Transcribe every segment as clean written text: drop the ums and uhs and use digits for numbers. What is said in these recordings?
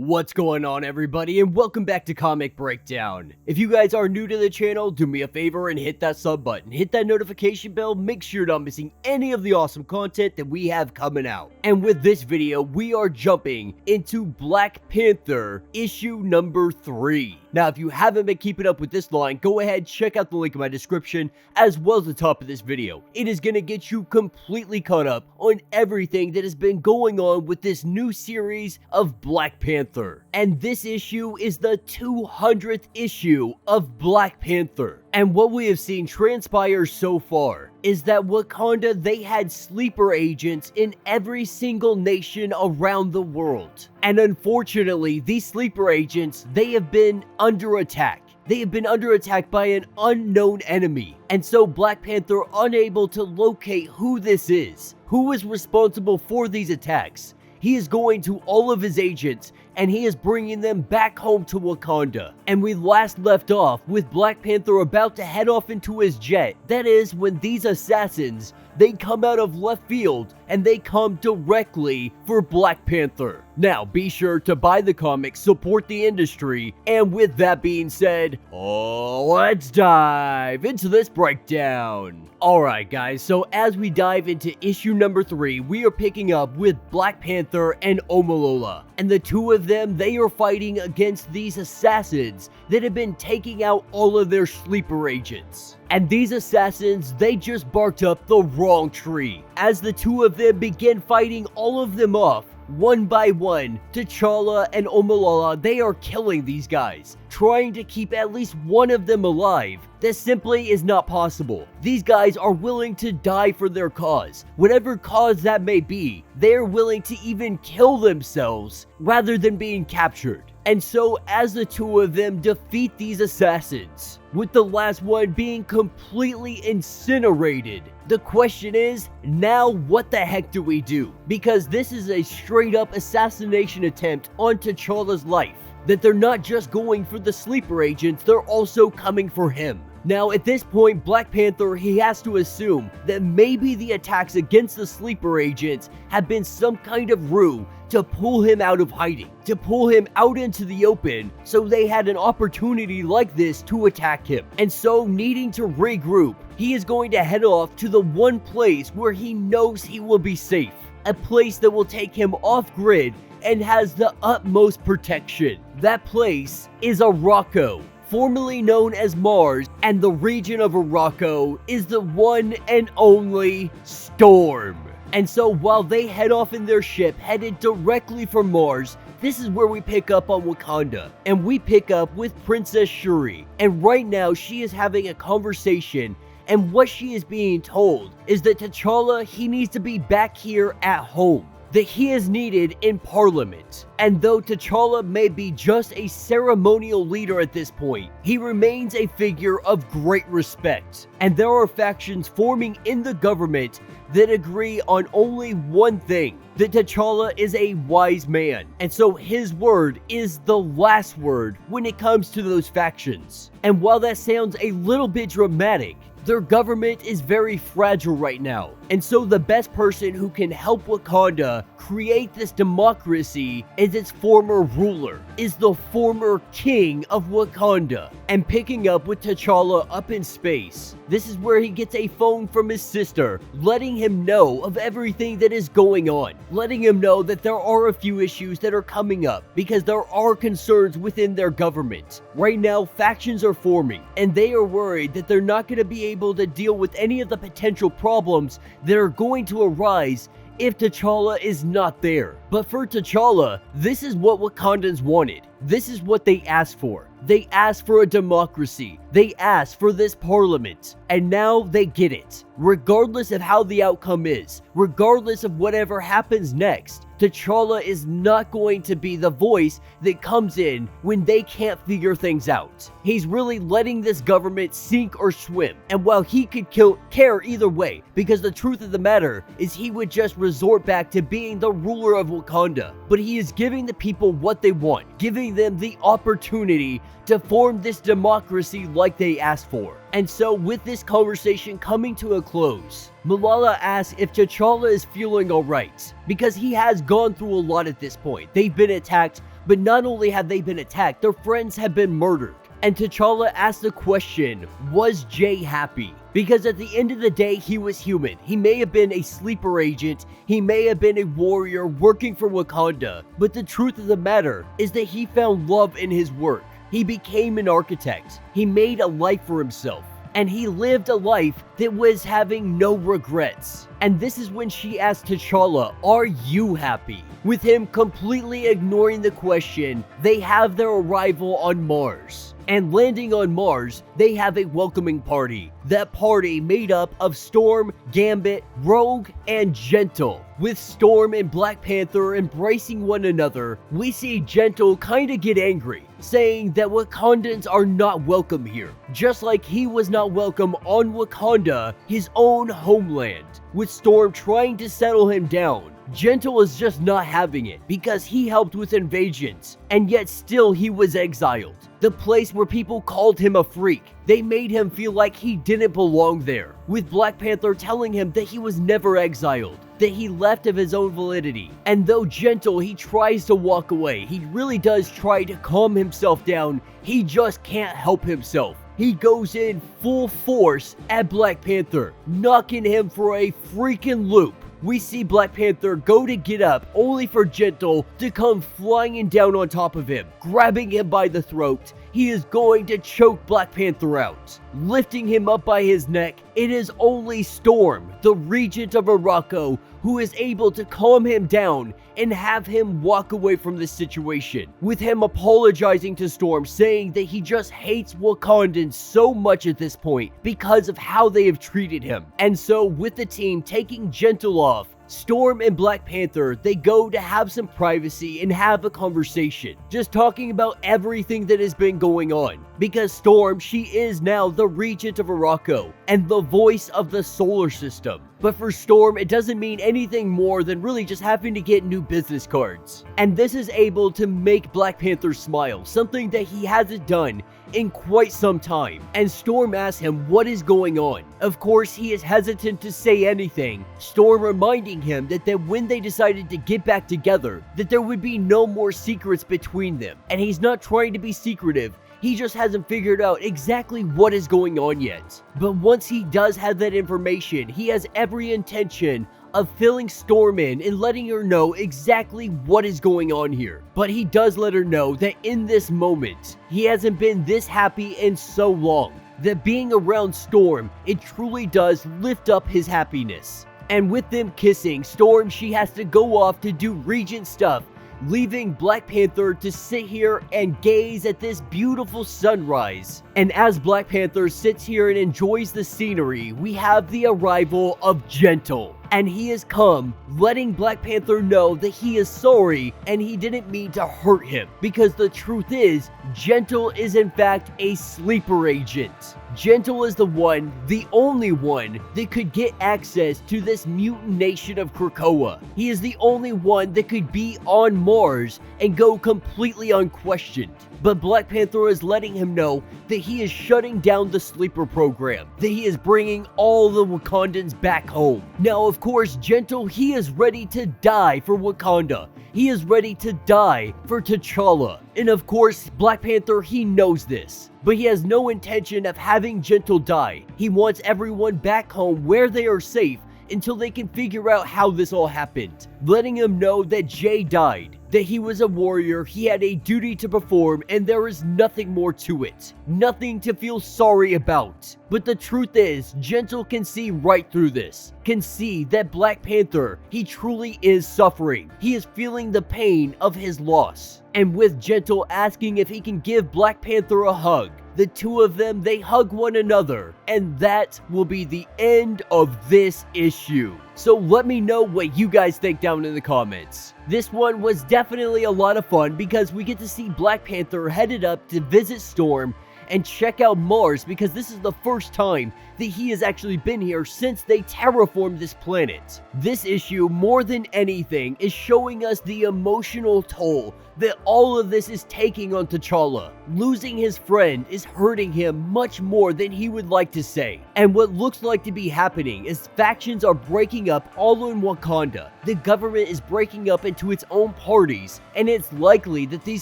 What's going on, everybody, and welcome back to Comic Breakdown. If you guys are new to the channel, do me a favor and hit that sub button, hit that notification bell, make sure you're not missing any of the awesome content that we have coming out. And with this video, we are jumping into Black Panther issue number 3. Now, if you haven't been keeping up with this line, go ahead, check out the link in my description, as well as the top of this video. It is going to get you completely caught up on everything that has been going on with this new series of Black Panther. And this issue is the 200th issue of Black Panther. And what we have seen transpire so far is that Wakanda, they had sleeper agents in every single nation around the world. And unfortunately, these sleeper agents, they have been under attack. They have been under attack by an unknown enemy. And so Black Panther, unable to locate who this is, who is responsible for these attacks, he is going to all of his agents and he is bringing them back home to Wakanda. And we last left off with Black Panther about to head off into his jet. That is when these assassins, they come out of left field and they come directly for Black Panther. Now, be sure to buy the comics, support the industry, and with that being said, let's dive into this breakdown. Alright guys, so as we dive into issue number 3, we are picking up with Black Panther and Omolola. And the two of them, they are fighting against these assassins that have been taking out all of their sleeper agents. And these assassins, they just barked up the wrong tree. As the two of them begin fighting all of them off, one by one, T'Challa and Omolola, they are killing these guys, trying to keep at least one of them alive. This simply is not possible. These guys are willing to die for their cause. Whatever cause that may be, they're willing to even kill themselves rather than being captured. And so as the two of them defeat these assassins, with the last one being completely incinerated, the question is, now what the heck do we do? Because this is a straight up assassination attempt on T'Challa's life. That they're not just going for the sleeper agents, they're also coming for him. Now, at this point, Black Panther, he has to assume that maybe the attacks against the sleeper agents have been some kind of ruse to pull him out of hiding, to pull him out into the open, so they had an opportunity like this to attack him. And so, needing to regroup, he is going to head off to the one place where he knows he will be safe. A place that will take him off grid and has the utmost protection. That place is Morocco, formerly known as Mars, and the region of Morocco is the one and only Storm. And so while they head off in their ship headed directly for Mars, this is where we pick up on Wakanda, and we pick up with Princess Shuri. And right now she is having a conversation, and what she is being told is that T'Challa, he needs to be back here at home, that he is needed in Parliament. And though T'Challa may be just a ceremonial leader at this point, he remains a figure of great respect. And there are factions forming in the government that agree on only one thing, that T'Challa is a wise man. And so his word is the last word when it comes to those factions. And while that sounds a little bit dramatic, their government is very fragile right now. And so the best person who can help Wakanda create this democracy is its former ruler, is the former king of Wakanda. And picking up with T'Challa up in space, this is where he gets a phone from his sister, letting him know of everything that is going on, letting him know that there are a few issues that are coming up because there are concerns within their government. Right now, factions are forming, and they are worried that they're not going to be able to deal with any of the potential problems that are going to arise if T'Challa is not there. But for T'Challa, this is what Wakandans wanted. This is what they asked for. They asked for a democracy. They asked for this parliament. And now they get it. Regardless of how the outcome is, regardless of whatever happens next, T'Challa is not going to be the voice that comes in when they can't figure things out. He's really letting this government sink or swim. And while he could care either way, because the truth of the matter is he would just resort back to being the ruler of Wakanda. But he is giving the people what they want, giving them the opportunity to form this democracy like they asked for. And so with this conversation coming to a close, Malala asks if T'Challa is feeling alright, because he has gone through a lot at this point. They've been attacked But not only have they been attacked, their friends have been murdered. And T'Challa asked the question, was Jay happy? Because at the end of the day, he was human. He may have been a sleeper agent, he may have been a warrior working for Wakanda, but the truth of the matter is that he found love in his work. He became an architect. He made a life for himself. And he lived a life that was having no regrets. And this is when she asked T'Challa, are you happy? With him completely ignoring the question, they have their arrival on Mars. And landing on Mars, they have a welcoming party. That party made up of Storm, Gambit, Rogue, and Gentle. With Storm and Black Panther embracing one another, we see Gentle kinda get angry, saying that Wakandans are not welcome here. Just like he was not welcome on Wakanda, his own homeland. With Storm trying to settle him down, Gentle is just not having it because he helped with invasions, and yet still he was exiled. The place where people called him a freak. They made him feel like he didn't belong there, with Black Panther telling him that he was never exiled, that he left of his own validity. And though Gentle, he tries to walk away, he really does try to calm himself down, he just can't help himself. He goes in full force at Black Panther, knocking him for a freaking loop. We see Black Panther go to get up, only for Gentle to come flying down on top of him, grabbing him by the throat. He is going to choke Black Panther out. Lifting him up by his neck, it is only Storm, the Regent of Morocco, who is able to calm him down and have him walk away from this situation. With him apologizing to Storm, saying that he just hates Wakandans so much at this point because of how they have treated him. And so with the team taking Gentle off, Storm and Black Panther, they go to have some privacy and have a conversation, just talking about everything that has been going on. Because Storm, she is now the Regent of Morocco and the voice of the solar system. But for Storm, it doesn't mean anything more than really just having to get new business cards. And this is able to make Black Panther smile, something that he hasn't done in quite some time. And Storm asks him what is going on. Of course, he is hesitant to say anything, Storm reminding him that when they decided to get back together, that there would be no more secrets between them. And he's not trying to be secretive, he just hasn't figured out exactly what is going on yet. But once he does have that information, he has every intention of filling Storm in and letting her know exactly what is going on here. But he does let her know that in this moment, he hasn't been this happy in so long. That being around Storm, it truly does lift up his happiness. And with them kissing, Storm, she has to go off to do Regent stuff, leaving Black Panther to sit here and gaze at this beautiful sunrise. And as Black Panther sits here and enjoys the scenery, we have the arrival of Gentle. And he has come, letting Black Panther know that he is sorry and he didn't mean to hurt him. Because the truth is, Gentle is in fact a sleeper agent. Gentle is the one, the only one, that could get access to this mutant nation of Krakoa. He is the only one that could be on Mars and go completely unquestioned. But Black Panther is letting him know that he is shutting down the sleeper program, that he is bringing all the Wakandans back home. Now, of course, Gentle, he is ready to die for Wakanda. He is ready to die for T'Challa. And of course, Black Panther, he knows this. But he has no intention of having Gentle die. He wants everyone back home where they are safe until they can figure out how this all happened. Letting him know that Jay died, that he was a warrior, he had a duty to perform, and there is nothing more to it. Nothing to feel sorry about. But the truth is, Gentle can see right through this. Can see that Black Panther, he truly is suffering. He is feeling the pain of his loss. And with Gentle asking if he can give Black Panther a hug, the two of them, they hug one another, and that will be the end of this issue. So let me know what you guys think down in the comments. This one was definitely a lot of fun because we get to see Black Panther headed up to visit Storm and check out Mars, because this is the first time that he has actually been here since they terraformed this planet. This issue, more than anything, is showing us the emotional toll that all of this is taking on T'Challa. Losing his friend is hurting him much more than he would like to say. And what looks like to be happening is factions are breaking up all in Wakanda. The government is breaking up into its own parties, and it's likely that these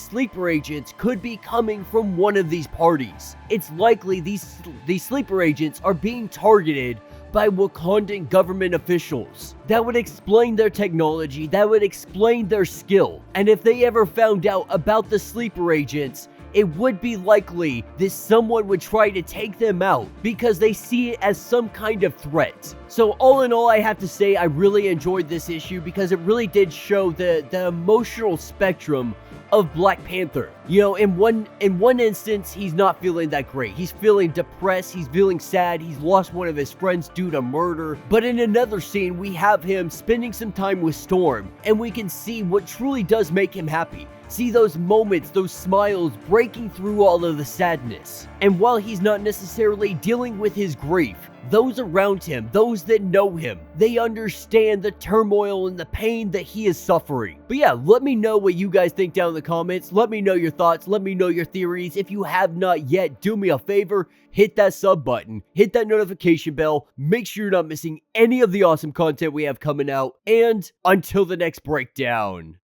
sleeper agents could be coming from one of these parties. It's likely these sleeper agents are being targeted by Wakandan government officials. That would explain their technology, that would explain their skill. And if they ever found out about the sleeper agents, it would be likely that someone would try to take them out because they see it as some kind of threat. So all in all, I have to say I really enjoyed this issue because it really did show the emotional spectrum of Black Panther. You know, in one instance, he's not feeling that great. He's feeling depressed, he's feeling sad, he's lost one of his friends due to murder. But in another scene, we have him spending some time with Storm, and we can see what truly does make him happy. See those moments, those smiles breaking through all of the sadness. And while he's not necessarily dealing with his grief, those around him, those that know him, they understand the turmoil and the pain that he is suffering. But yeah, let me know what you guys think down in the comments. Let me know your thoughts. Let me know your theories. If you have not yet, do me a favor, hit that sub button, hit that notification bell, make sure you're not missing any of the awesome content we have coming out, and until the next breakdown.